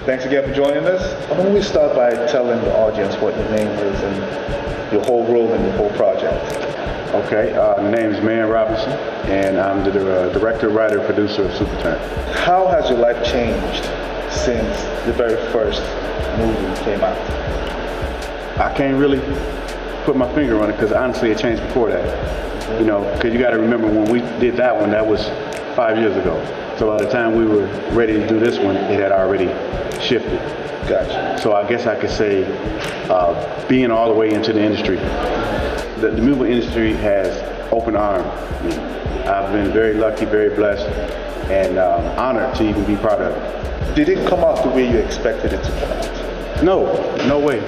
Thanks again for joining us. Why don't we start by telling the audience what your name is and your whole role in the whole project. Okay, the name is Mann and I'm the director, writer, producer of Superturn. How has your life changed since the very first movie came out? I can't really put my finger on it because honestly it changed before that. You know, because you got to remember when we did that one, that was 5 years ago. So by the time we were ready to do this one, it had already shifted. Gotcha. So I guess I could say being all the way into the industry, the movie industry has open arms. I've been very lucky, very blessed, and honored to even be part of it. Did it come out the way you expected it to come out? No way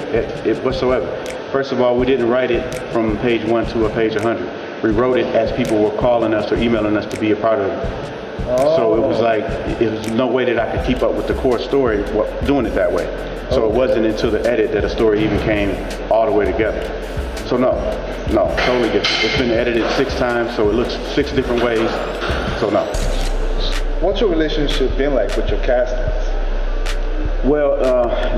whatsoever. First of all, we didn't write it from page 1 to a page 100. We wrote it as people were calling us or emailing us to be a part of it. So it was like, it was no way that I could keep up with the core story doing it that way. So it wasn't until the edit that a story even came all the way together. So no, totally different. It's been edited 6 times, so it looks 6 different ways, so no. What's your relationship been like with your castmates? Well,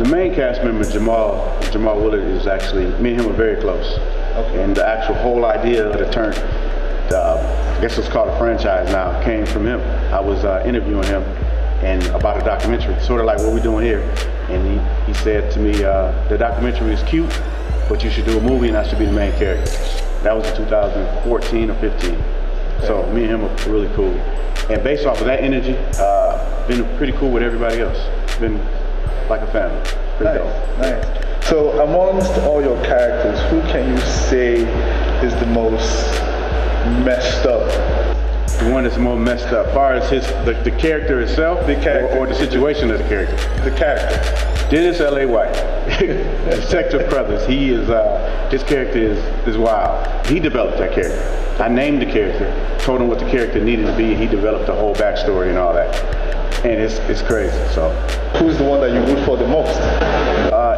the main cast member, Jamal Willard, is actually, me and him are very close. Okay. And the actual whole idea of the turn, I guess it's called a franchise now, came from him. I was interviewing him and about a documentary, sort of like what we're doing here. And he said to me, the documentary is cute, but you should do a movie and I should be the main character. That was in 2014 or 15. Okay. So me and him are really cool. And based off of that energy, been pretty cool with everybody else. Been like a family. Pretty dope. Nice. So amongst all your characters, who can you say is the most messed up? The one that's more messed up, as far as the character itself, or the situation of the character? The character. Dennis L.A. White, Detective Brothers. He is, his character is wild. He developed that character. I named the character, told him what the character needed to be, and he developed the whole backstory and all that. And it's crazy, so. Who's the one that you root for the most?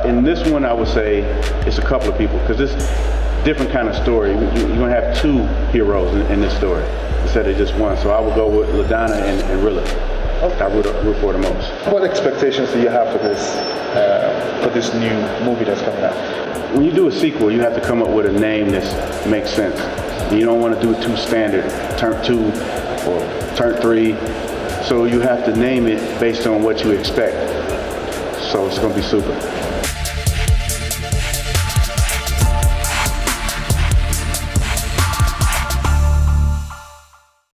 In this one, I would say it's a couple of people, because it's a different kind of story. You're going to have 2 heroes in this story instead of just one. So I would go with LaDonna and Rilla. Okay. I root for the most. What expectations do you have for this new movie that's coming out? When you do a sequel, you have to come up with a name that makes sense. You don't want to do it too standard, turn 2 or turn 3. So you have to name it based on what you expect. So it's going to be super.